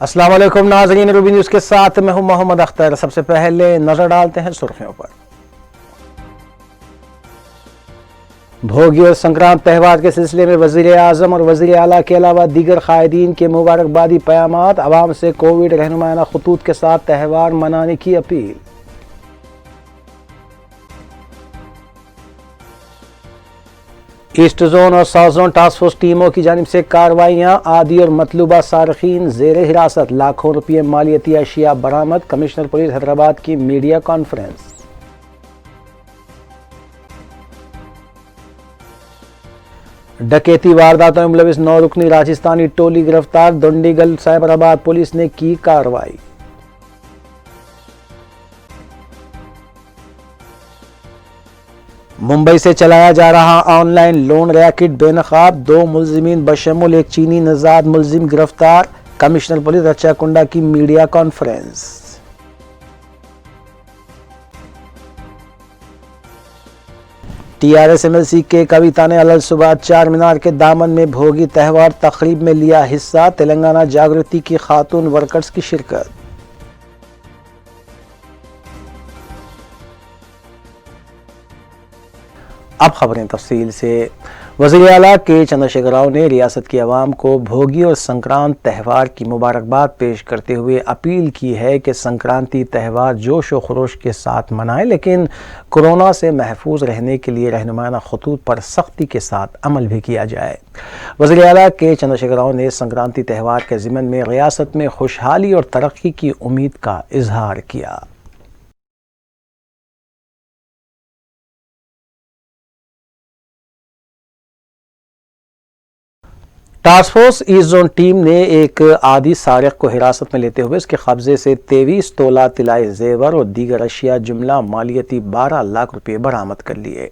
अस्सलाम वालेकुम नाज़रीन, रूबी न्यूज़ के साथ मैं हूं मोहम्मद अख्तर। सबसे पहले नजर डालते हैं सुर्खियों पर। भोगी और संक्रांत त्यौहार के सिलसिले में वज़ीर आज़म और वज़ीर आला के अलावा दीगर कायदीन के मुबारकबादी पैगामात। अवाम से कोविड रहनुमाना खतूत के साथ त्यौहार मनाने की अपील। ईस्ट जोन और साउथ जोन टास्क फोर्स टीमों की जानिब से कार्रवाइयां। आदि और मतलूबा सारखीन जेर हिरासत। लाखों रुपये मालियती अशिया बरामद। कमिश्नर पुलिस हैदराबाद की मीडिया कॉन्फ्रेंस। डकैती वारदातों में मुलविस 9 रुकनी राजस्थानी टोली गिरफ्तार। दोंडीगल साइबराबाद पुलिस ने की कार्रवाई। मुंबई से चलाया जा रहा ऑनलाइन लोन रैकेट बेनकाब। 2 मुलजिमीन बशमुल एक चीनी नजाद मुलजिम गिरफ्तार। कमिश्नर पुलिस रच्चाकुंडा की मीडिया कॉन्फ्रेंस। TRS MLC के कविता ने अलल सुबह चार मीनार के दामन में भोगी त्यौहार तकरीब में लिया हिस्सा। तेलंगाना जागृति की खातून वर्कर्स की शिरकत। अब खबरें तफसील से। वज़ीर आला के चंद्रशेखर राव ने रियासत की आवाम को भोगी और संक्रांत त्यौहार की मुबारकबाद पेश करते हुए अपील की है कि संक्रांति त्यौहार जोश व खरोश के साथ मनाएं, लेकिन कोरोना से महफूज रहने के लिए रहनुमाना खतूत पर सख्ती के साथ अमल भी किया जाए। वज़ीर आला के चंद्रशेखर राव ने संक्रांति त्यौहार के ज़िमन में रियासत में खुशहाली और तरक्की की उम्मीद का इजहार किया। Task force east zone team ने एक आदि सारिक को हिरासत में लेते हुए उसके कब्जे से 23 तोला तिलाई जेवर और दीगर अशिया जुमला मालियती 12 लाख रुपये बरामद कर लिए।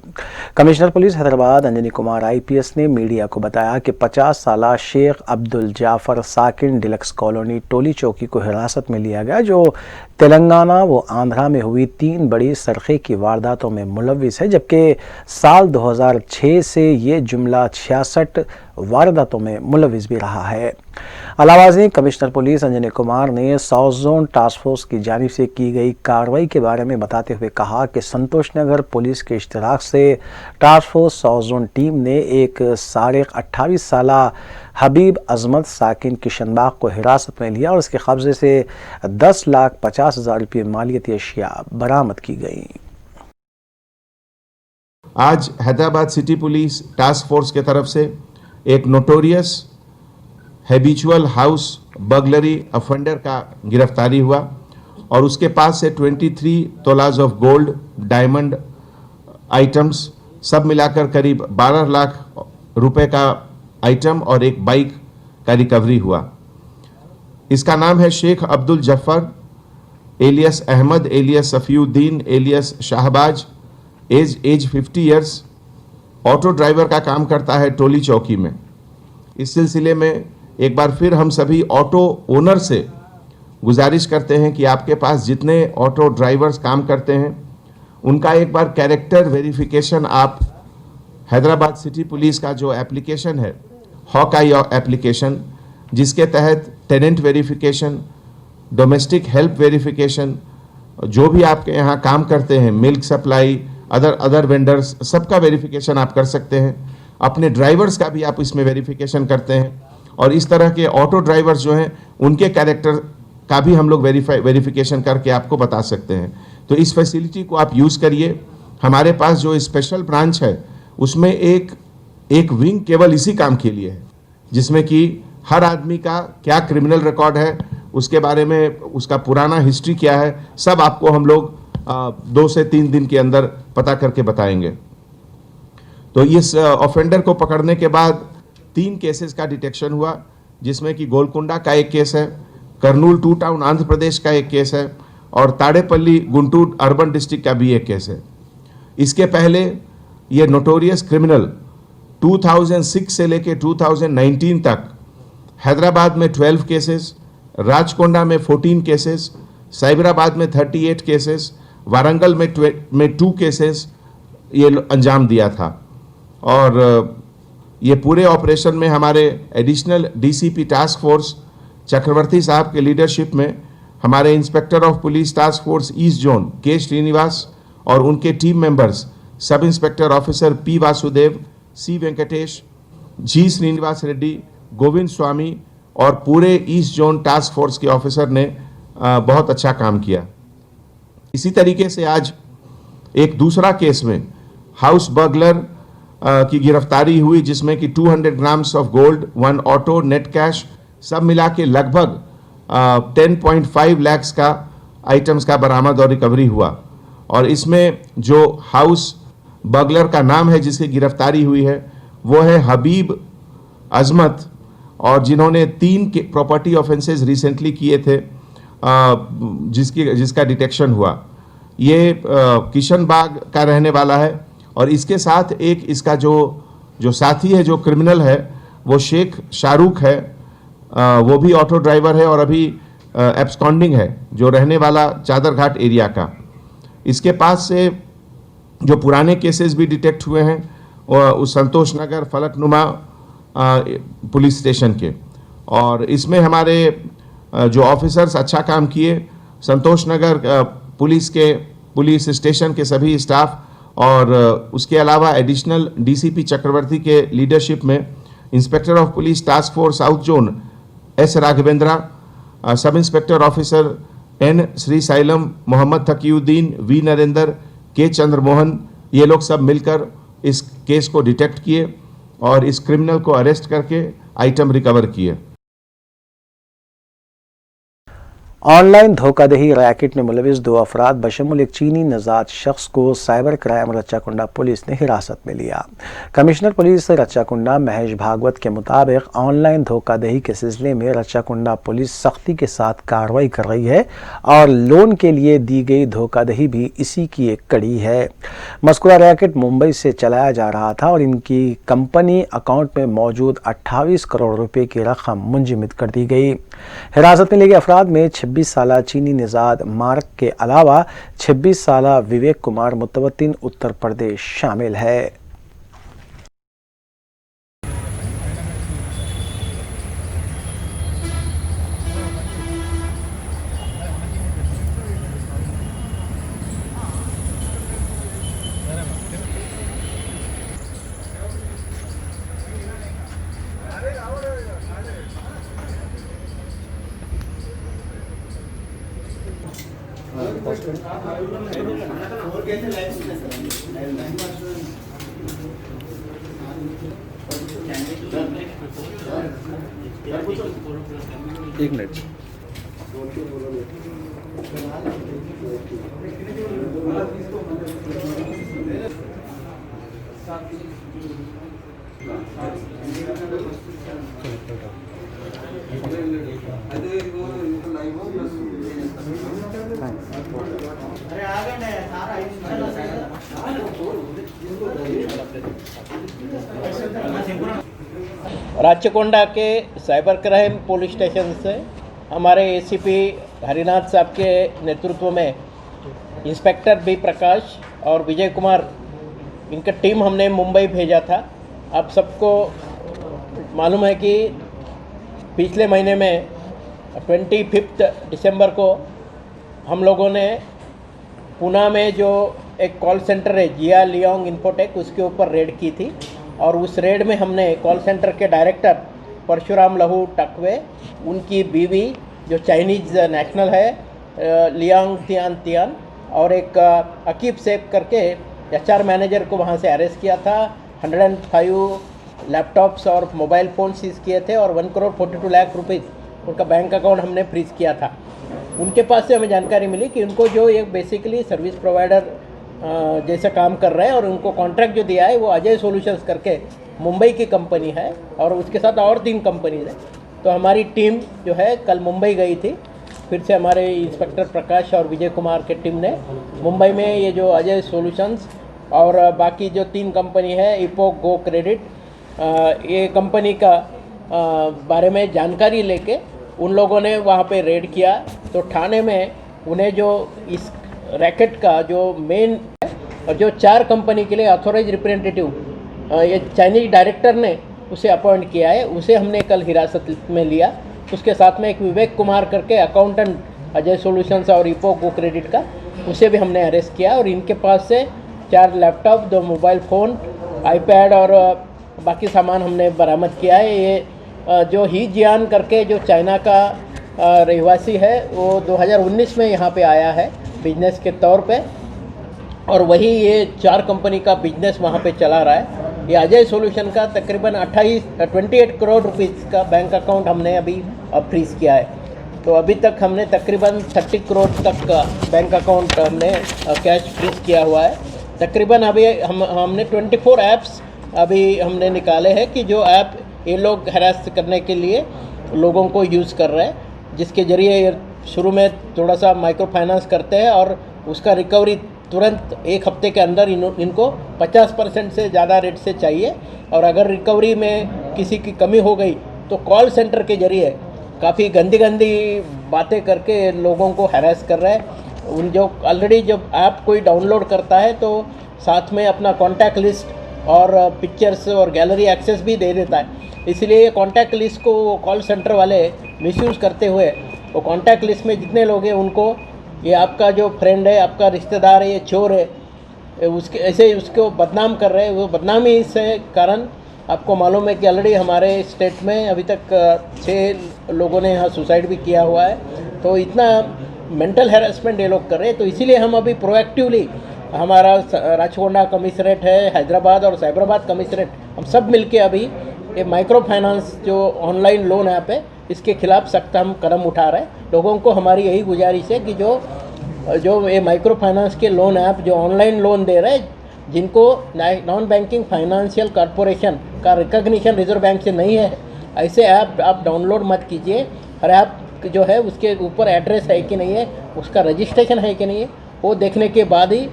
Commissioner police Hyderabad Anjani Kumar IPS ने मीडिया को बताया कि 50 साला शेख अब्दुल जाफर साकिन डिलक्स कॉलोनी टोली चौकी को हिरासत में लिया गया, जो तेलंगाना व आंध्रा में हुई 3 बड़ी सरखे की वारदातों में मुलविस है, जबकि साल 2006 से ये जुमला 66 वारदातों में मुलविस भी रहा है। अलावाज़ी कमिश्नर पुलिस अंजनी कुमार ने साउथ जोन टास्क फोर्स की जानिब से की गई कार्रवाई के बारे में बताते हुए कहा कि संतोष नगर पुलिस के इश्तराक से task force south zone team ने एक सारिक 28 साला हबीब अजमत साकिन किशनबाग को हिरासत में लिया और उसके कब्जे से 10,50,000 रुपये मालियती अशिया बरामद की गई। आज Hyderabad city police task force के तरफ से एक notorious habitual house burglary offender का गिरफ्तारी हुआ और उसके पास से 23 तोलाज ऑफ गोल्ड, डायमंड आइटम्स सब मिलाकर करीब 12 लाख रुपए का आइटम और एक बाइक का रिकवरी हुआ। इसका नाम है Sheikh Abdul Zafar alias Ahmed alias Safiuddin alias Shahbaz, age 50 years. Auto driver का काम करता है टोली चौकी में। इस सिलसिले में एक बार फिर हम सभी ऑटो ओनर से गुजारिश करते हैं कि आपके पास जितने ऑटो ड्राइवर्स काम करते हैं उनका एक बार कैरेक्टर वेरिफिकेशन आप हैदराबाद सिटी पुलिस का जो एप्लीकेशन है हॉकाई एप्लीकेशन, जिसके तहत tenant verification, domestic help verification, जो भी आपके यहाँ काम करते हैं, मिल्क सप्लाई, अदर वेंडर्स, सबका वेरिफिकेशन आप कर सकते हैं। अपने ड्राइवर्स का भी आप इसमें वेरिफिकेशन करते हैं और इस तरह के ऑटो ड्राइवर्स जो हैं उनके कैरेक्टर का भी हम लोग वेरिफिकेशन करके आपको बता सकते हैं। तो इस फैसिलिटी को आप यूज़ करिए। हमारे पास जो स्पेशल ब्रांच है उसमें एक विंग केवल इसी काम के लिए है, जिसमें कि हर आदमी का क्या क्रिमिनल रिकॉर्ड है, उसके बारे में उसका पुराना हिस्ट्री क्या है, सब आपको हम लोग 2 से 3 दिन के अंदर पता करके बताएंगे। तो इस ऑफेंडर को पकड़ने के बाद 3 केसेस का डिटेक्शन हुआ, जिसमें कि गोलकुंडा का एक केस है, कर्नूल 2 टाउन आंध्र प्रदेश का एक केस है और ताड़ेपल्ली गुंटूर अर्बन डिस्ट्रिक्ट का भी एक केस है। इसके पहले ये नोटोरियस क्रिमिनल 2006 से लेके 2019 तक हैदराबाद में 12 केसेस, राजकोंडा में 14 केसेस, साइबराबाद में 38 केसेस, वारंगल में 2 केसेस ये अंजाम दिया था। और ये पूरे ऑपरेशन में हमारे additional DCP task force Chakravarthi साहब के लीडरशिप में हमारे inspector of police task force east zone के श्रीनिवास और उनके team members sub inspector officer P Vasudev, C Venkatesh, G Srinivas Reddy, Govind Swamy और पूरे ईस्ट जोन टास्क फोर्स के ऑफिसर ने बहुत अच्छा काम किया। इसी तरीके से आज एक दूसरा केस में हाउस बर्गलर की गिरफ्तारी हुई, जिसमें कि 200 grams of gold, 1 auto, net cash सब मिला के लगभग 10.5 लाख का आइटम्स का बरामद और रिकवरी हुआ। और इसमें जो हाउस बर्गलर का नाम है जिसकी गिरफ्तारी हुई है वो है हबीब अजमत, और जिन्होंने 3 प्रॉपर्टी ऑफेंसेस रिसेंटली किए थे, जिसका डिटेक्शन हुआ। ये किशनबाग का रहने वाला है और इसके साथ एक इसका जो साथी है, जो क्रिमिनल है, वो शेख शाहरुख है, वो भी ऑटो ड्राइवर है और अभी एब्सकॉन्डिंग है, जो रहने वाला चादरघाट एरिया का। इसके पास से जो पुराने केसेस भी डिटेक्ट हुए हैं उस संतोष नगर फलकनुमा पुलिस स्टेशन के, और इसमें हमारे जो ऑफिसर्स अच्छा काम किए, संतोष नगर पुलिस स्टेशन के सभी स्टाफ और उसके अलावा एडिशनल डीसीपी चक्रवर्ती के लीडरशिप में inspector of police task force south zone S Raghavendra, sub inspector officer N Sri Sailam, Mohammed Taqiuddin, V Narendra, K Chandramohan, ये लोग सब मिलकर इस केस को डिटेक्ट किए और इस क्रिमिनल को अरेस्ट करके आइटम रिकवर किए। ऑनलाइन धोखाधड़ी रैकेट में मुलविस 2 अफराद बशमुल एक चीनी नजात शख्स को साइबर क्राइम रच्चाकुंडा पुलिस ने हिरासत में लिया। कमिश्नर पुलिस रच्चाकुंडा महेश भागवत के मुताबिक ऑनलाइन धोखाधड़ी के सिलसिले में रच्चाकुंडा पुलिस सख्ती के साथ कार्रवाई कर रही है और लोन के लिए दी गई धोखाधड़ी भी इसी की एक कड़ी है। मस्कुरा रैकेट मुंबई से चलाया जा रहा था और इनकी कंपनी अकाउंट में मौजूद 28 करोड़ रुपए की रकम मुंजमद कर दी गई। हिरासत में लिए गए अफराद में 26 साला चीनी निजाद मार्क के अलावा 26 साला विवेक कुमार मुतवत्तिन उत्तर प्रदेश शामिल है। एक मिनट। राचकोंडा के साइबर क्राइम पुलिस स्टेशन से हमारे एसीपी हरिनाथ साहब के नेतृत्व में इंस्पेक्टर बी प्रकाश और विजय कुमार, इनका टीम हमने मुंबई भेजा था। आप सबको मालूम है कि पिछले महीने में 25 दिसंबर को हम लोगों ने पुणे में जो एक कॉल सेंटर है जिया लियोंग इन्फोटेक, उसके ऊपर रेड की थी और उस रेड में हमने कॉल सेंटर के डायरेक्टर परशुराम लहू टकवे, उनकी बीवी जो चाइनीज नेशनल है लियांग तियान और एक अकीब सेब करके एचआर मैनेजर को वहाँ से अरेस्ट किया था। 105 लैपटॉप्स और मोबाइल फ़ोन सीज किए थे और 1 करोड़ 42 लाख रुपीज़ उनका बैंक अकाउंट हमने फ्रीज किया था। उनके पास से हमें जानकारी मिली कि उनको जो एक बेसिकली सर्विस प्रोवाइडर जैसा काम कर रहे हैं और उनको कॉन्ट्रैक्ट जो दिया है वो अजय सॉल्यूशंस करके मुंबई की कंपनी है और उसके साथ और 3 कंपनीज हैं। तो हमारी टीम जो है कल मुंबई गई थी, फिर से हमारे इंस्पेक्टर प्रकाश और विजय कुमार के टीम ने मुंबई में ये जो अजय सॉल्यूशंस और बाकी जो 3 कंपनी है इपोक गो क्रेडिट, ये कंपनी का बारे में जानकारी लेके उन लोगों ने वहाँ पे रेड किया। तो थाने में उन्हें जो इस रैकेट का जो मेन है और जो 4 कंपनी के लिए ऑथोराइज रिप्रेजेंटेटिव ये चाइनीज डायरेक्टर ने उसे अपॉइंट किया है, उसे हमने कल हिरासत में लिया। उसके साथ में एक विवेक कुमार करके अकाउंटेंट अजय सॉल्यूशंस और इपो गो क्रेडिट का, उसे भी हमने अरेस्ट किया और इनके पास से 4 लैपटॉप, 2 मोबाइल फ़ोन, आईपैड और बाकी सामान हमने बरामद किया है। ये जो ही जियान करके जो चाइना का रहवासी है वो 2019 में यहाँ पे आया है बिजनेस के तौर पे, और वही ये 4 कंपनी का बिजनेस वहाँ पे चला रहा है। ये अजय सॉल्यूशन का तकरीबन 28 करोड़ रुपीस का बैंक अकाउंट हमने अभी फ्रीज किया है। तो अभी तक हमने तकरीबन 30 करोड़ तक का बैंक अकाउंट हमने कैश फ्रीज किया हुआ है। तकरीबन अभी हमने 24 ऐप्स अभी हमने निकाले हैं कि जो ऐप ये लोग हैरेस करने के लिए लोगों को यूज़ कर रहे हैं, जिसके ज़रिए शुरू में थोड़ा सा माइक्रो फाइनेंस करते हैं और उसका रिकवरी तुरंत 1 हफ्ते के अंदर इनको 50% से ज़्यादा रेट से चाहिए, और अगर रिकवरी में किसी की कमी हो गई तो कॉल सेंटर के ज़रिए काफ़ी गंदी बातें करके लोगों को हैरेस कर रहे हैं। उन जो ऑलरेडी जब ऐप कोई डाउनलोड करता है तो साथ में अपना कॉन्टैक्ट लिस्ट और पिक्चर्स और गैलरी एक्सेस भी दे देता है। इसलिए ये कॉन्टैक्ट लिस्ट को कॉल सेंटर वाले मिसयूज़ करते हुए वो कॉन्टैक्ट लिस्ट में जितने लोग हैं उनको ये आपका जो फ्रेंड है, आपका रिश्तेदार है, ये चोर है, उसके ऐसे उसको बदनाम कर रहे हैं। वो बदनामी इससे कारण आपको मालूम है कि ऑलरेडी हमारे स्टेट में अभी तक 6 लोगों ने यहाँ सुसाइड भी किया हुआ है। तो इतना मेंटल हैरेसमेंट ये लोग कर रहे हैं। तो इसीलिए हम अभी प्रोएक्टिवली, हमारा राचकोंडा कमिश्नरेट है, हैदराबाद और साइबराबाद कमिश्नरेट, हम सब मिलके अभी ये माइक्रो फाइनेंस जो ऑनलाइन लोन ऐप है इसके खिलाफ सख्त हम कदम उठा रहे हैं। लोगों को हमारी यही गुजारिश है कि जो ये माइक्रो फाइनेंस के लोन ऐप जो ऑनलाइन लोन दे रहे हैं, जिनको नॉन बैंकिंग फाइनेंशियल कॉरपोरेशन का रिकॉग्निशन रिजर्व बैंक से नहीं है, ऐसे ऐप आप डाउनलोड मत कीजिए। हर ऐप जो है उसके ऊपर एड्रेस है कि नहीं है, उसका रजिस्ट्रेशन है कि नहीं है, वो देखने के बाद ही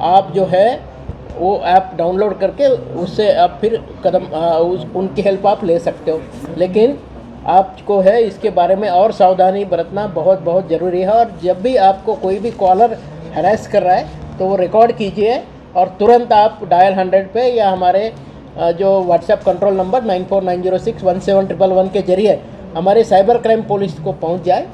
आप जो है वो ऐप डाउनलोड करके उससे आप फिर उनकी हेल्प आप ले सकते हो। लेकिन आपको है इसके बारे में और सावधानी बरतना बहुत बहुत ज़रूरी है। और जब भी आपको कोई भी कॉलर हैरेस कर रहा है तो वो रिकॉर्ड कीजिए और तुरंत आप डायल 100 पे या हमारे जो व्हाट्सएप कंट्रोल नंबर 9490617111 के ज़रिए हमारे साइबर क्राइम पुलिस को पहुंच जाए।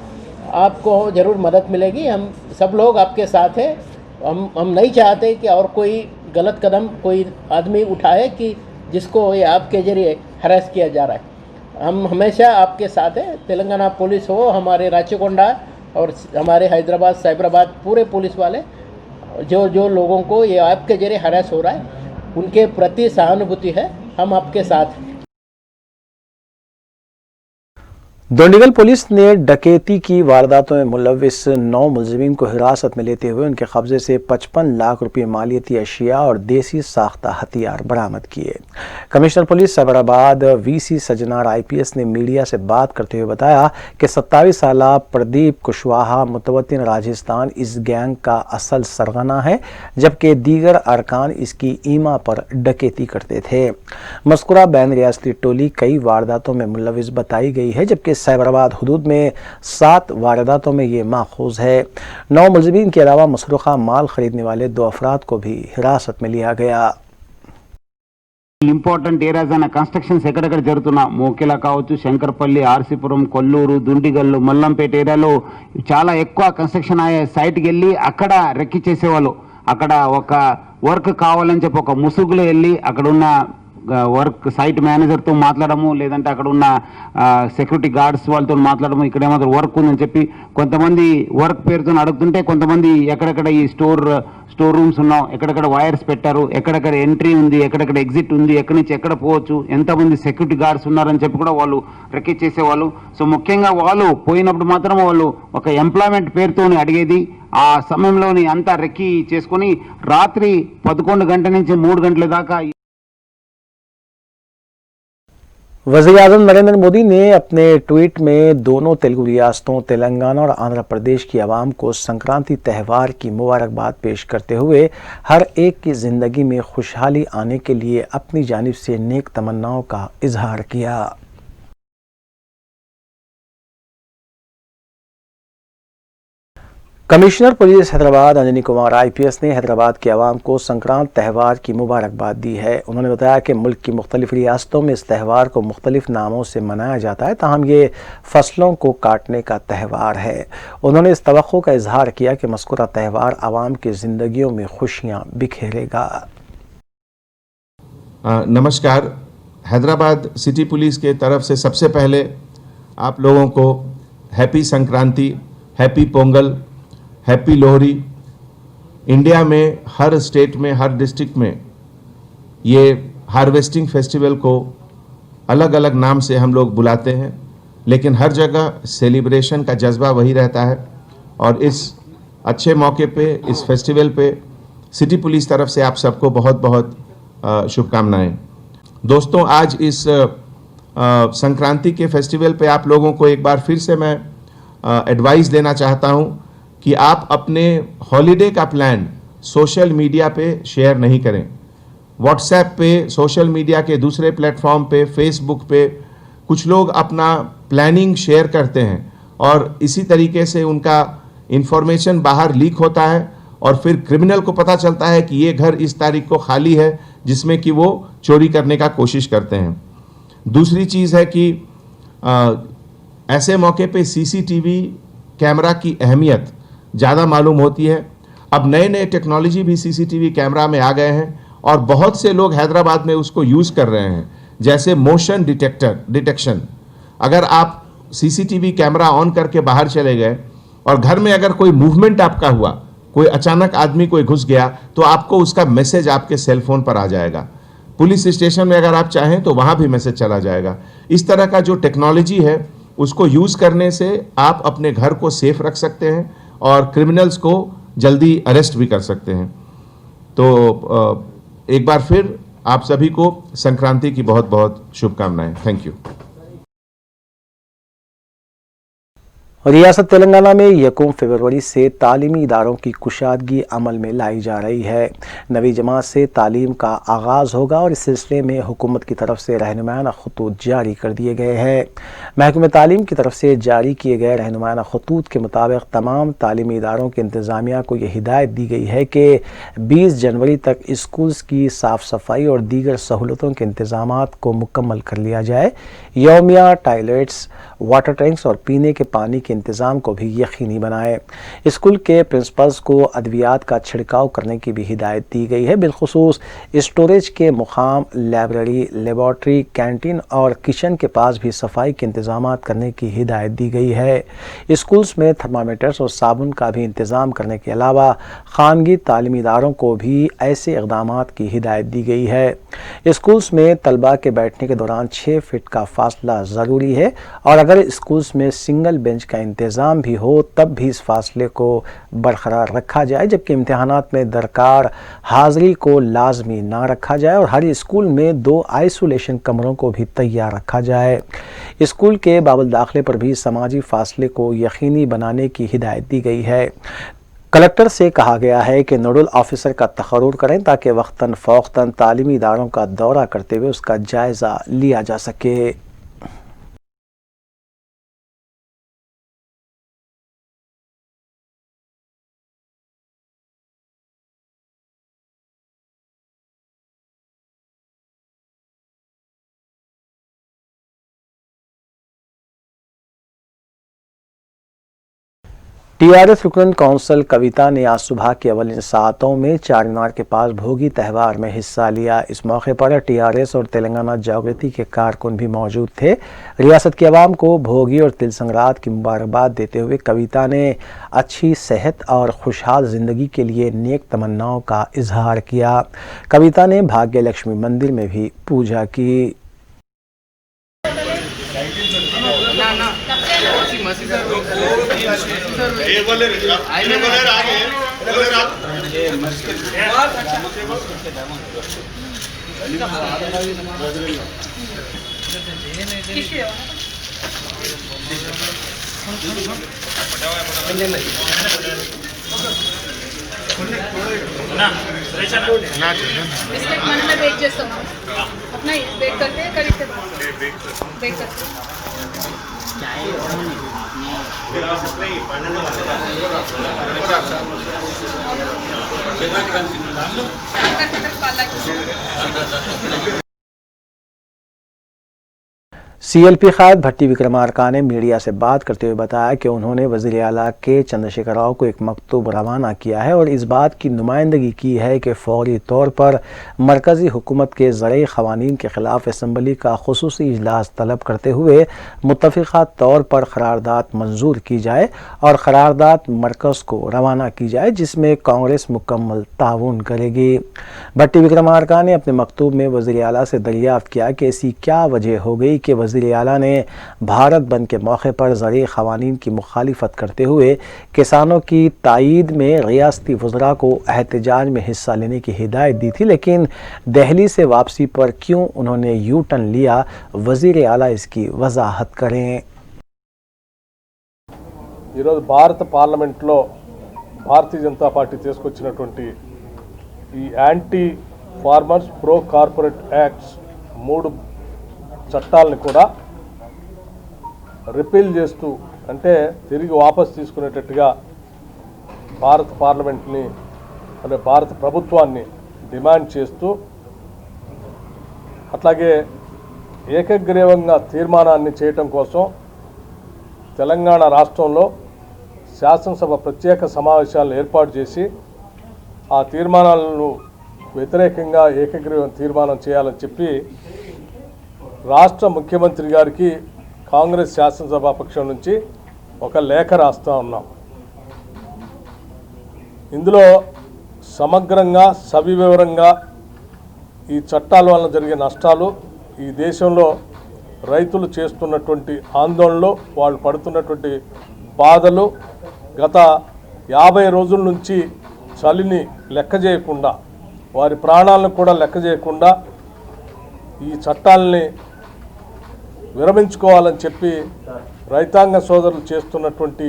आपको ज़रूर मदद मिलेगी। हम सब लोग आपके साथ हैं। हम नहीं चाहते कि और कोई गलत कदम कोई आदमी उठाए कि जिसको ये आपके ज़रिए हैरेस किया जा रहा है। हम हमेशा आपके साथ हैं। तेलंगाना पुलिस हो, हमारे राचकोंडा और हमारे हैदराबाद साइबराबाद पूरे पुलिस वाले जो लोगों को ये ऐप के जरिए हैरेस हो रहा है उनके प्रति सहानुभूति है। हम आपके साथ हैं। डोंडीगल पुलिस ने डकैती की वारदातों में मुलविस 9 मुलजिमीन को हिरासत में लेते हुए उनके कब्जे से 55 लाख रुपये मालियती अशिया और देसी साख्ता हथियार बरामद किए। Commissioner police Cyberabad VC Sajjanar IPS ने मीडिया से बात करते हुए बताया कि 27 साला प्रदीप कुशवाहा मुतवत्तिन राजस्थान इस गैंग का असल सरगना है, जबकि दीगर अरकान इसकी ईमा पर डकैती करते थे। मस्कुरा बैन रियासती टोली कई वारदातों में मुलविस बताई गई है, जबकि साइबराबाद हुदूद में 7 वारदातों में ये माखूज है। 9 मुलजिमीन के अलावा मसरूखा माल खरीदने वाले 2 अफराद को भी हिरासत में लिया गया। ఇంపార్టెంట్ ఏరియాస్ అయిన కన్స్ట్రక్షన్స్ ఎక్కడెక్కడ జరుగుతున్నా మోకెలా కావచ్చు, శంకర్పల్లి, ఆర్సీపురం, కొల్లూరు, దుండిగల్లు, మల్లంపేట ఏరియాలో చాలా ఎక్కువ కన్స్ట్రక్షన్ అయ్యే సైట్కి వెళ్ళి అక్కడ రెక్కి చేసేవాళ్ళు. అక్కడ ఒక వర్క్ కావాలని చెప్పి ఒక ముసుగులో వెళ్ళి అక్కడ ఉన్న వర్క్ సైట్ మేనేజర్తో మాట్లాడము, లేదంటే అక్కడ ఉన్న సెక్యూరిటీ గార్డ్స్ వాళ్ళతో మాట్లాడము, ఇక్కడ ఏమాత్రం వర్క్ ఉందని చెప్పి కొంతమంది వర్క్ పేరుతో అడుగుతుంటే కొంతమంది ఎక్కడెక్కడ ఈ స్టోర్ రూమ్స్ ఉన్నాం, ఎక్కడెక్కడ వైర్స్ పెట్టారు, ఎక్కడెక్కడ ఎంట్రీ ఉంది, ఎక్కడెక్కడ ఎగ్జిట్ ఉంది, ఎక్కడి నుంచి ఎక్కడ పోవచ్చు, ఎంతమంది సెక్యూరిటీ గార్డ్స్ ఉన్నారని చెప్పి కూడా వాళ్ళు రెక్కి చేసేవాళ్ళు. సో ముఖ్యంగా వాళ్ళు పోయినప్పుడు మాత్రం వాళ్ళు ఒక ఎంప్లాయ్మెంట్ పేరుతోని అడిగేది. ఆ సమయంలోని అంతా రెక్కి చేసుకొని రాత్రి 11 గంటల నుంచి 3 గంటల దాకా वज़ीर-ए-आज़म नरेंद्र मोदी ने अपने ट्वीट में दोनों तेलुगु रियासतों तेलंगाना और आंध्र प्रदेश की आवाम को संक्रांति त्यौहार की मुबारकबाद पेश करते हुए हर एक की ज़िंदगी में खुशहाली आने के लिए अपनी जानिब से नेक तमन्नाओं का इजहार किया। Commissioner police Hyderabad Anjani Kumar IPS ने हैदराबाद की आवाम को संक्रांत त्यौहार की मुबारकबाद दी है। उन्होंने बताया कि मुल्क की मुख्तलिफ रियासतों में इस त्यौहार को मुख्तलिफ नामों से मनाया जाता है, ताहम ये फसलों को काटने का त्यौहार है। उन्होंने इस तवक्को का इजहार किया कि मज़कूरा त्यौहार आवाम की ज़िंदगियों में खुशियाँ बिखेरेगा। नमस्कार। हैदराबाद सिटी पुलिस के तरफ से सबसे पहले आप लोगों को happy Sankranti, happy Pongal, happy Lohri. India में हर स्टेट में, हर डिस्ट्रिक्ट में ये हार्वेस्टिंग फेस्टिवल को अलग अलग नाम से हम लोग बुलाते हैं, लेकिन हर जगह सेलिब्रेशन का जज्बा वही रहता है। और इस अच्छे मौके पे, इस फेस्टिवल पे सिटी पुलिस तरफ से आप सबको बहुत बहुत शुभकामनाएं। दोस्तों, आज इस संक्रांति के फेस्टिवल पे आप लोगों को एक बार फिर से मैं एडवाइस देना चाहता हूं कि आप अपने हॉलीडे का प्लान सोशल मीडिया पे शेयर नहीं करें। व्हाट्सएप पे, सोशल मीडिया के दूसरे प्लेटफॉर्म पे, फेसबुक पे कुछ लोग अपना प्लानिंग शेयर करते हैं और इसी तरीके से उनका इंफॉर्मेशन बाहर लीक होता है और फिर क्रिमिनल को पता चलता है कि ये घर इस तारीख को खाली है, जिसमें कि वो चोरी करने का कोशिश करते हैं। दूसरी चीज़ है कि ऐसे मौके पे सीसीटीवी कैमरा की अहमियत ज़्यादा मालूम होती है। अब नए नए टेक्नोलॉजी भी सीसीटीवी कैमरा में आ गए हैं और बहुत से लोग हैदराबाद में उसको यूज़ कर रहे हैं, जैसे मोशन डिटेक्शन। अगर आप सीसीटीवी कैमरा ऑन करके बाहर चले गए और घर में अगर कोई मूवमेंट आपका हुआ, कोई अचानक आदमी कोई घुस गया, तो आपको उसका मैसेज आपके सेलफोन पर आ जाएगा। पुलिस स्टेशन में अगर आप चाहें तो वहाँ भी मैसेज चला जाएगा। इस तरह का जो टेक्नोलॉजी है उसको यूज़ करने से आप अपने घर को सेफ रख सकते हैं और क्रिमिनल्स को जल्दी अरेस्ट भी कर सकते हैं। तो एक बार फिर आप सभी को संक्रांति की बहुत बहुत शुभकामनाएं। Thank you. रियासत तेलंगाना में 1 फरवरी से तालीमी इदारों की कुशादगी अमल में लाई जा रही है। नवी जमात से तालीम का आगाज़ होगा और इस सिलसिले में हुकूमत की तरफ से रहनुमायाना खतूत जारी कर दिए गए हैं। महकमे तालीम की तरफ से जारी किए गए रहनुमायाना खतूत के मुताबिक तमाम तालीमी इदारों के इंतज़ामिया को यह हिदायत दी गई है कि 20 जनवरी तक स्कूल्स की साफ़ सफाई और दीगर सहूलतों के इंतज़ामात को मुकम्मल कर लिया जाए। यौमिया टॉयलेट्स, वाटर टैंक्स और पीने के पानी के इंतज़ाम को भी यकीनी बनाए। स्कूल के प्रिंसिपल्स को अद्वियात का छिड़काव करने की भी हिदायत दी गई है। बिलखुसूस स्टोरेज के मुकाम, लाइब्रेरी, लेबॉर्ट्री, कैंटीन और किचन के पास भी सफाई के इंतज़ाम करने की हिदायत दी गई है। स्कूल्स में थर्मामीटर्स और साबुन का भी इंतज़ाम करने के अलावा खानगी तालीमी इदारों को भी ऐसे इक़दामात की हिदायत दी गई है। स्कूल्स में तलबा के बैठने के दौरान 6 फीट का फासला ज़रूरी है और अगर स्कूल्स में सिंगल बेंच का इंतज़ाम भी हो तब भी इस फासले को बरकरार रखा जाए, जबकि इम्तिहानात में दरकार हाज़िरी को लाजमी ना रखा जाए और हर स्कूल में 2 आइसोलेशन कमरों को भी तैयार रखा जाए। स्कूल के बाबुल दाखिले पर भी समाजी फासले को यकीनी बनाने की हिदायत दी गई है। कलेक्टर से कहा गया है कि नोडल ऑफिसर का तकर्रुर करें ताकि वक्तन फ़ौक्तन तालीमी इदारों का दौरा करते हुए उसका जायज़ा लिया जा सके। टीआरएस रुकन कौंसल कविता ने आज सुबह के अवलिन सातों में चार मीनार के पास भोगी त्यौहार में हिस्सा लिया। इस मौके पर टीआरएस और तेलंगाना जागृति के कारकुन भी मौजूद थे। रियासत की आवाम को भोगी और तिल संक्रांत की मुबारकबाद देते हुए कविता ने अच्छी सेहत और खुशहाल ज़िंदगी के लिए नेक तमन्नाओं का इजहार किया। कविता ने भाग्य लक्ष्मी मंदिर में भी पूजा की। మనమే వెయిట్ చేస్తున్నాం अपना वेट करते हैं करीब से वेट करते हैं सीएलपी कायद भट्टी विक्रमार्का ने मीडिया से बात करते हुए बताया कि उन्होंने वज़ीर आला के चंद्रशेखर राव को एक मकतूब रवाना किया है और इस बात की नुमाइंदगी की है कि फौरी तौर पर मरकज़ी हुकूमत के ज़रिए क़वानीन के ख़िलाफ़ असम्बली का ख़ुसूसी इजलास तलब करते हुए मुत्तफ़िक़ा तौर पर क़रारदाद मंजूर की जाए और क़रारदाद मरकज़ को रवाना की जाए, जिसमें कांग्रेस मुकम्मल ताउन करेगी। भट्टी विक्रमार्का ने अपने मकतूब में वज़ीर आला से दरियाफ़्त किया कि ऐसी क्या वजह हो गई कि वज़ीर आला ने भारत बंद के मौके पर ज़रिए क़वानीन की मुखालिफत करते हुए किसानों की तायीद में रियासती वज़रा को एहतजाज में हिस्सा लेने की हिदायत दी थी, लेकिन दहली से वापसी पर क्यों उन्होंने यू टर्न लिया, वज़ीर आला इसकी वजाहत करें। ఈరోజు భారత పార్లమెంట్లో భారతీయ జనతా పార్టీ తీసుకొచ్చినటువంటి ఈ anti farmers pro corporate acts 3 చట్టాలను కూడా రిపీల్ చేస్తూ, అంటే తిరిగి వాపస్ తీసుకునేటట్టుగా భారత పార్లమెంట్ని అంటే భారత ప్రభుత్వాన్ని డిమాండ్ చేస్తూ, అట్లాగే ఏకగ్రీవంగా తీర్మానాన్ని చేయటం కోసం తెలంగాణ రాష్ట్రంలో శాసనసభ ప్రత్యేక సమావేశాలను ఏర్పాటు చేసి ఆ తీర్మానాలను వ్యతిరేకంగా ఏకగ్రీవం తీర్మానం చేయాలని చెప్పి రాష్ట్ర ముఖ్యమంత్రి గారికి కాంగ్రెస్ శాసనసభాపక్షం నుంచి ఒక లేఖ రాస్తా ఉన్నాం. ఇందులో సమగ్రంగా సవివరంగా ఈ చట్టాల వలన జరిగే నష్టాలు, ఈ దేశంలో రైతులు చేస్తున్నటువంటి ఆందోళనలు, వాళ్ళు పడుతున్నటువంటి బాధలు, గత 50 రోజుల నుంచి చలిని లెక్క చేయకుండా, వారి ప్రాణాలను కూడా లెక్క చేయకుండా ఈ చట్టాలని విరమించుకోవాలని చెప్పి రైతాంగ సోదరులు చేస్తున్నటువంటి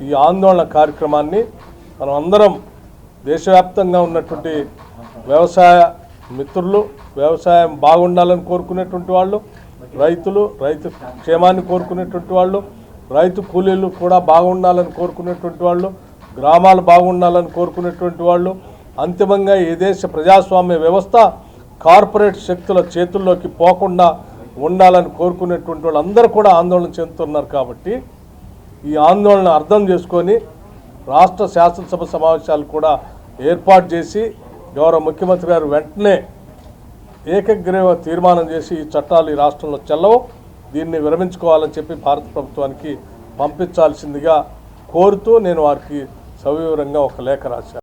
ఈ ఆందోళన కార్యక్రమాన్ని మనం అందరం దేశవ్యాప్తంగా ఉన్నటువంటి వ్యవసాయ మిత్రులు, వ్యవసాయం బాగుండాలని కోరుకునేటువంటి వాళ్ళు, రైతులు, రైతు క్షేమాన్ని కోరుకునేటువంటి వాళ్ళు, రైతు కూలీలు కూడా బాగుండాలని కోరుకునేటువంటి వాళ్ళు, గ్రామాలు బాగుండాలని కోరుకునేటువంటి వాళ్ళు, అంతిమంగా ఈ దేశ ప్రజాస్వామ్య వ్యవస్థ కార్పొరేట్ శక్తుల చేతుల్లోకి పోకుండా ఉండాలని కోరుకునేటువంటి వాళ్ళు అందరూ కూడా ఆందోళన చెందుతున్నారు. కాబట్టి ఈ ఆందోళన అర్థం చేసుకొని రాష్ట్ర శాసనసభ సమావేశాలు కూడా ఏర్పాటు చేసి గౌరవ ముఖ్యమంత్రి గారు వెంటనే ఏకగ్రీవ తీర్మానం చేసి ఈ చట్టాలు ఈ రాష్ట్రంలో చెల్లవు, దీన్ని విరమించుకోవాలని చెప్పి భారత ప్రభుత్వానికి పంపించాల్సిందిగా కోరుతూ నేను వారికి సవివరంగా ఒక లేఖ రాశాను.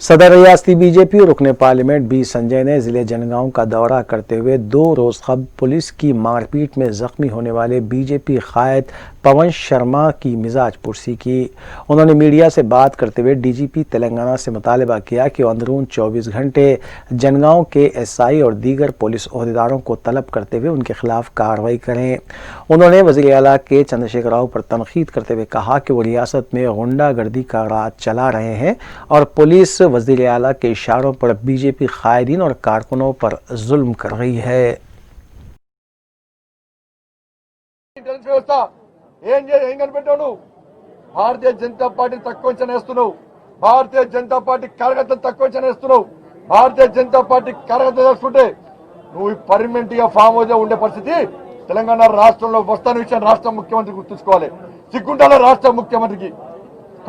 सदर रियासती बीजेपी और रुकने पार्लियामेंट बी संजय ने ज़िले जनगांव का दौरा करते हुए 2 रोज़ कबल पुलिस की मारपीट में ज़ख्मी होने वाले बीजेपी कायद पवन शर्मा की मिजाज पुरसी की। उन्होंने मीडिया से बात करते हुए डीजीपी तेलंगाना से मुतालबा किया कि अंदरून 24 घंटे जनगांव के एसआई और दीगर पुलिस ओहदेदारों को तलब करते हुए उनके खिलाफ कार्रवाई करें। उन्होंने वज़ीर आला के चंद्रशेखर राव पर तनकीद करते हुए कहा कि वो रियासत में गुंडागर्दी का राज चला रहे हैं और पुलिस वज़ीर आला के इशारों पर बीजेपी कायदीन और कारकुनों पर जुल्म कर रही है। भारतीय जनता पार्टी तక్కువ చేస్తున్నావు, భారతీయ జనతా పార్టీ కార్యకర్తలు తక్కువ చేస్తున్నావు, భారతీయ జనతా పార్టీ కార్యకర్తలు చేసుకుంటే నువ్వు పర్మనెంట్ గా ఫామ్ హౌస్ లో ఉండే పరిస్థితి తెలంగాణ రాష్ట్రంలో వస్తున్న విషయం రాష్ట్ర ముఖ్యమంత్రి గుర్తుంచుకోవాలి. సిగ్గుండాల రాష్ట్ర ముఖ్యమంత్రికి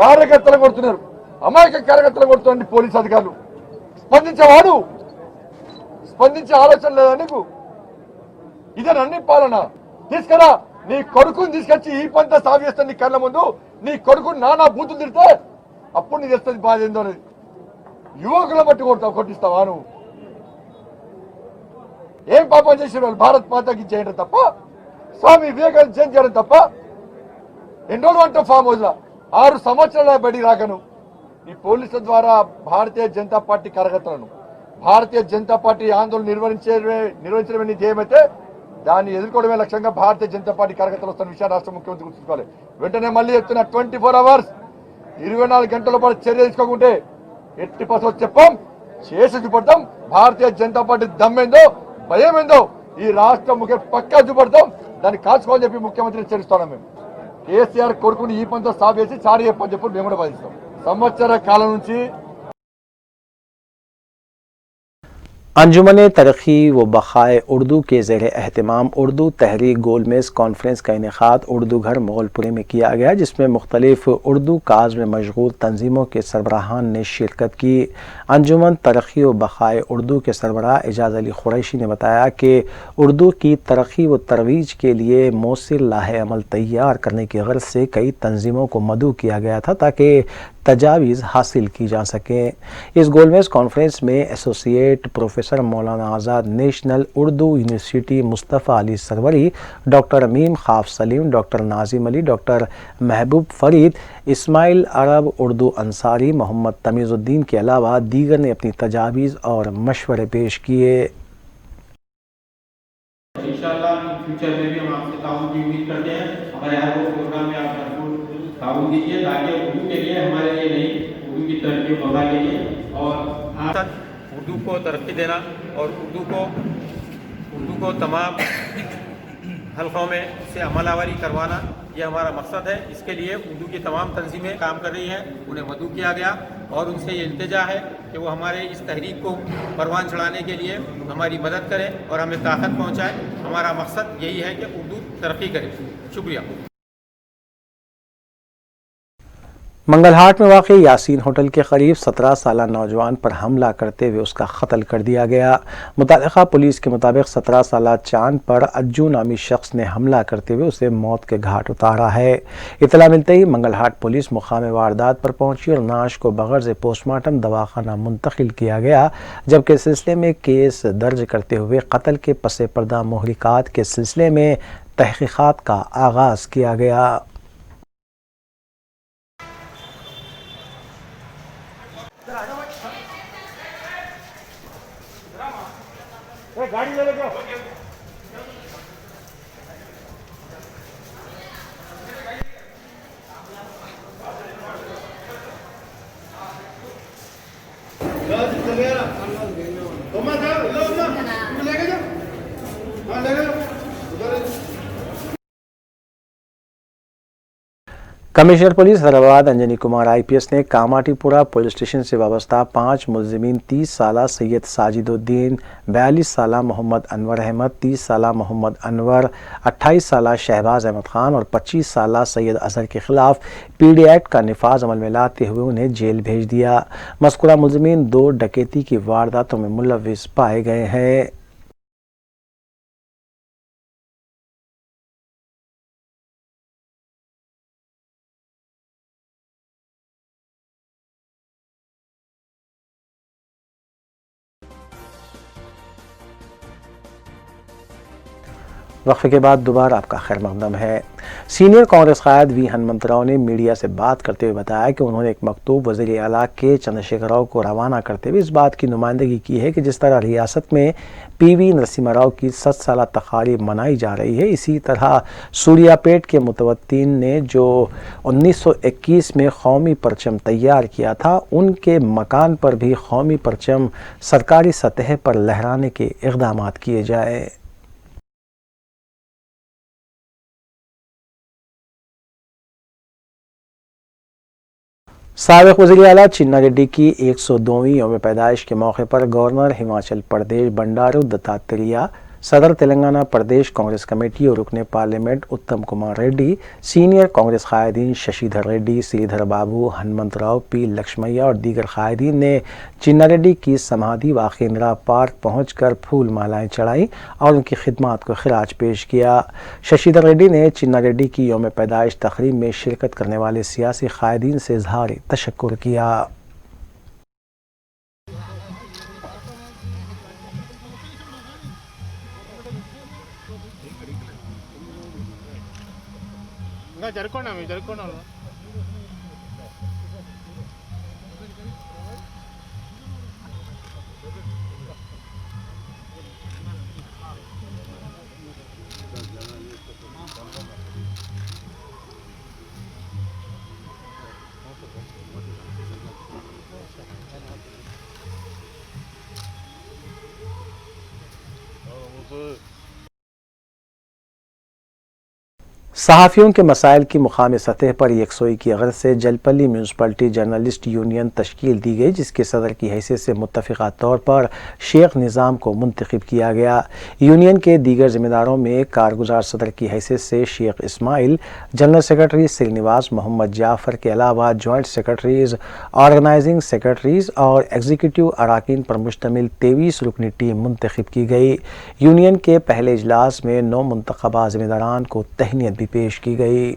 కార్యకర్తలు కొడుతున్నారు, అమాయక కార్యకర్తలు కొడుతున్న పోలీసు అధికారులు. స్పందించేవాడు స్పందించే ఆలోచన లేదా నీకు? ఇదే అన్ని పాలన. తీసుకురా నీ కొడుకుని తీసుకొచ్చి ఈ పంట సాగు చేస్తాను నీ కళ్ళ ముందు. నీ కొడుకుని నానా బూతులు తిడితే అప్పుడు నీకు తెలుస్తుంది బాధ ఏందో అనేది. యువకుల బట్టి కొట్టిస్తావా నువ్వు? ఏం పాపం చేసిన వాళ్ళు భారత్ మాతకి చేయడం తప్ప, స్వామి వివేకానంద జయంతి చేయడం తప్ప, ఎన్ని రోజులు అంటావు ఫామ్ హౌస్ లో? 6 సంవత్సరాల బయటికి రాకను ఈ పోలీసుల ద్వారా భారతీయ జనతా పార్టీ కార్యకర్తలను, భారతీయ జనతా పార్టీ ఆందోళన నిర్వహించడమే నీ ధ్యేయమైతే దాన్ని ఎదుర్కోవడమే లక్ష్యంగా భారతీయ జనతా పార్టీ కార్యకర్తలు వస్తున్న విషయాన్ని రాష్ట్ర ముఖ్యమంత్రి గుర్తుంచుకోవాలి. వెంటనే మళ్ళీ చెప్తున్నా, 24 అవర్స్ 24 గంటల పాటు చర్య తీసుకోకుంటే ఎట్టి పసలు చెప్పాం, చేసి చూపడతాం. భారతీయ జనతా పార్టీ దమ్మేందో భయమేందో ఈ రాష్ట్ర ముఖ్య పక్కా చూపడతాం. దాన్ని కాల్చుకోవాలని చెప్పి ముఖ్యమంత్రిని హెచ్చరిస్తున్నాం. మేము కేసీఆర్ కొడుకుని ఈ పనితో స్టాప్ చేసి చాలు చెప్పని చెప్పి మేము కూడా భావిస్తాం. సంవత్సర కాలం నుంచి अंजुमन तरक्की व बक़ाए उर्दू के ज़ेर एहतमाम उर्दू तहरीक गोलमेज़ कॉन्फ्रेंस का इनेक़ाद उर्दू घर मोगलपुरी में किया गया, जिसमें मुख्तलिफ़ उर्दू काज में मशगूल तंजीमों के सरबराहान ने शिरकत की। अंजुमन तरक्की व बक़ाए उर्दू के सरबराह एजाज़ अली क़ुरैशी ने बताया कि उर्दू की तरक्की व तरवीज के लिए मौसिर लाहे अमल तैयार करने की गर्ज से कई तंजीमों को मदऊ किया गया था ताकि तजावीज़ हासिल की जा सकें। इस गोलमेज़ कॉन्फ्रेंस में associate professor Maulana Azad national Urdu university Mustafa Ali Sarwari, doctor Amim Khaf Saleem, doctor Nazim Ali, doctor Mehboob Farid, Ismail अरब, उर्दू अंसारी, मोहम्मद तमीज़ुद्दीन के अलावा दीगर ने अपनी तजावीज़ और मशवरे पेश किए। इंशाअल्लाह फ्यूचर में भी हम आपसे ताउन की उम्मीद करते हैं। हमारे हर वो प्रोग्राम में आप भरपूर ताउन दीजिए ताकि उर्दू के लिए हमारे लिए नहीं, उर्दू की तरक्की बढ़ा के लिए और उर्दू को तरक्की देना और उर्दू को तमाम हलकों में से अमलावरी करवाना, ये हमारा मकसद है। इसके लिए उर्दू की तमाम तंजीमें काम कर रही हैं, उन्हें मदऊ किया गया और उनसे ये इल्तिजा है कि वो हमारे इस तहरीक को परवान चढ़ाने के लिए हमारी मदद करें और हमें ताकत पहुँचाएँ। हमारा मकसद यही है कि उर्दू तरक्की करे। शुक्रिया। मंगलहाट में वाक़ यासीन होटल के करीब 17 साला नौजवान पर हमला करते हुए उसका कत्ल कर दिया गया। मुतालिका पुलिस के मुताबिक 17 साला चांद पर अज्जू नामी शख्स ने हमला करते हुए उसे मौत के घाट उतारा है। इतला मिलते ही मंगलहाट पुलिस मुकाम वारदात पर पहुंची और नाश को बगैर से पोस्टमार्टम दवाखाना मुंतकिल किया गया, जबकि इस सिलसिले में केस दर्ज करते हुए कत्ल के पसे पर्दा मुहरिकात के सिलसिले में तहकीकात का आगाज़ किया गया। गाड़ी ले लो। Commissioner police Hyderabad Anjani Kumar IPS ने कामाटीपुरा पुलिस स्टेशन से वाबस्ता 5 मुलजिमीन 30 साला सैयद साजिदुद्दीन, 42 साला मोहम्मद अनवर अहमद, 30 साला मोहम्मद अनवर, 28 साला शहबाज अहमद खान और 25 साला सैयद अजहर के खिलाफ PD एक्ट का निफाज अमल में लाते हुए उन्हें जेल भेज दिया। मज़कूरा मुलजिमीन 2 डकैती की वारदातों में मुलव्विस पाए गए हैं। वक्फे के बाद दोबारा आपका खैर मकदम है। सीनियर कांग्रेस कायद V हनुमंतराव ने मीडिया से बात करते हुए बताया कि उन्होंने एक मकतूब वज़ीर आला के चंद्रशेखर राव को रवाना करते हुए इस बात की नुमाइंदगी की है कि जिस तरह रियासत में PV नरसिम्हा राव की 7 साला तकारीब मनाई जा रही है, इसी तरह सूर्यापेट के मुतवत्तिन ने जो 1921 में कौमी परचम तैयार किया था, उनके मकान पर भी कौमी परचम सरकारी सतह पर लहराने के इक़दामात किए जाए। साबिक़ वज़ीर आला चिन्ना रेड्डी की 102वीं यौम पैदाइश के मौके पर गवर्नर हिमाचल प्रदेश बंडारू दत्तात्रेय, सदर तेलंगाना प्रदेश कांग्रेस कमेटी और रुकने पार्लियामेंट उत्तम कुमार रेड्डी, सीनियर कांग्रेस कायदीन शशिधर रेड्डी, श्रीधर बाबू, हनुमंतराव, P लक्ष्मैया और दीगर कायदीन ने चिन्ना रेड्डी की समाधि वाक़ इंदिरा पार्क पहुंचकर फूल मालाएं चढ़ाई और उनकी खिदमत को खिराज पेश किया। शशिधर रेड्डी ने चिन्ना रेड्डी की यौम पैदाइश तकरीब में शिरकत करने वाले सियासी कायदीन से इज़हार तशक्कुर किया। జరుకోండి सहाफ़ियों के मसाइल की मुकामी सतह पर यकसोई की गर्ज से जलपल्ली म्यूनसिपलिटी जर्नलिस्ट यूनियन तश्कील दी गई, जिसके सदर की हैसियत से मुत्तफ़िक़ा तौर पर शेख निज़ाम को मुंतखब किया गया। यूनियन के दीगर ज़िम्मेदारों में कारगुजार सदर की हैसियत से शेख इस्माइल, जनरल सेक्रेटरी श्रीनिवास मोहम्मद जाफ़र के अलावा जॉइंट सेक्रेटरीज़, ऑर्गेनाइजिंग सेक्रेटरीज़ और एग्जीक्यूटिव अराकीन पर मुश्तमिल 23 रुकनी टीम मुंतखब की गई। यूनियन के पहले इजलास में 9 मुंतखबा ज़िम्मेदारान को तहनीत भी पेश की गई।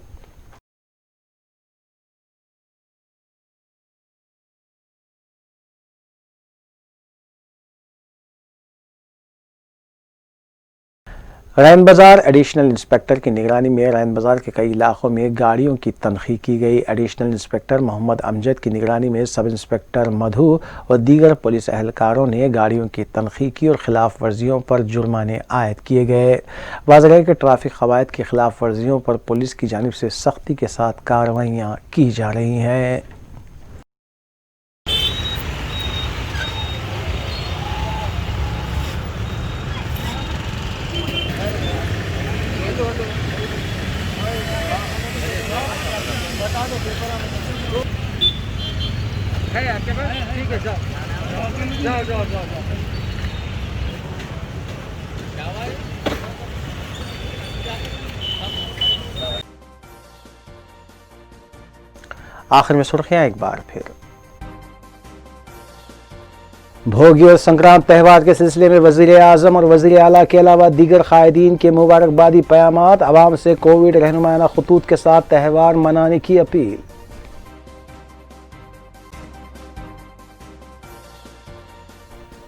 रैन बाज़ार एडिशनल इंस्पेक्टर की निगरानी में रैन बाज़ार के कई इलाकों में गाड़ियों की तनख़ी की गई। एडिशनल इंस्पेक्टर मोहम्मद अमजद की निगरानी में सब इंस्पेक्टर मधु और दीगर पुलिस एहलकारों ने गाड़ियों की तनख़ी की और खिलाफ वर्जियों पर जुर्माने आयद किए गए। वाज़ह है कि ट्रैफिक क़वायद की खिलाफ वर्जियों पर पुलिस की जानिब से सख्ती के साथ कार्रवाइयाँ की जा रही हैं। आखिर में सुर्खियां एक बार फिर। भोगी और संक्रांत त्यौहार के सिलसिले में वज़ीर आज़म और वज़ीर आला के अलावा दीगर कायदीन के मुबारकबादी पयामात, अवाम से कोविड रहनुमाना खतूत के साथ त्यौहार मनाने की अपील।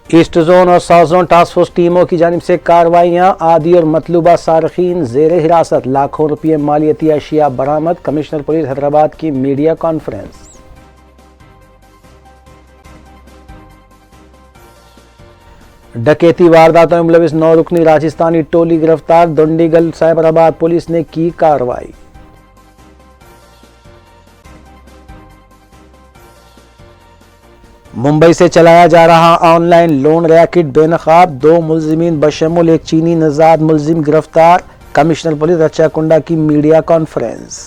ईस्ट जोन और साउथ जोन टास्क फोर्स टीमों की जानिब से कार्रवाइयां, आदि और मतलूबा सारखीन ज़ेर हिरासत, लाखों रुपये मालियती अशिया बरामद। कमिश्नर पुलिस हैदराबाद की मीडिया कॉन्फ्रेंस। डकैती वारदातों में मुलविस 9 रुकनी राजस्थानी टोली गिरफ्तार, दुंडीगल साइबराबाद पुलिस ने की कार्रवाई। मुंबई से चलाया जा रहा ऑनलाइन लोन रैकेट बेनकाब, 2 मुलजिमीन बशमुल एक चीनी नजाद मुलजिम गिरफ्तार। कमिश्नर पुलिस रच्चाकुंडा की मीडिया कॉन्फ्रेंस।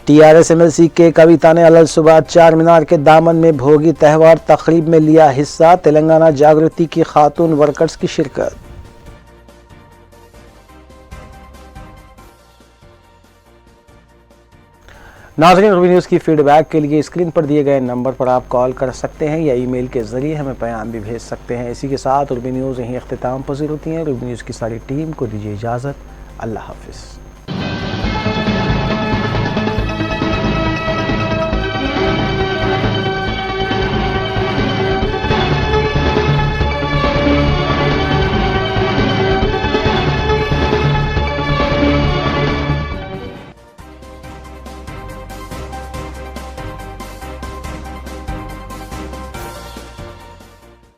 TRS MLC के कविता ने अलल सुबह चार मीनार के दामन में भोगी त्यौहार तकरीब में लिया हिस्सा, तेलंगाना जागृति की खातून वर्कर्स की शिरकत। नाज़रीन, रूबी न्यूज़ की फीडबैक के लिए स्क्रीन पर दिए गए नंबर पर आप कॉल कर सकते हैं या ईमेल के ज़रिए हमें पैगाम भी भेज सकते हैं। इसी के साथ रूबी न्यूज़ यहीं अख्तिताम पज़ीर होती है। रूबी न्यूज़ की सारी टीम को दीजिए इजाज़त। अल्लाह हाफ़िज़।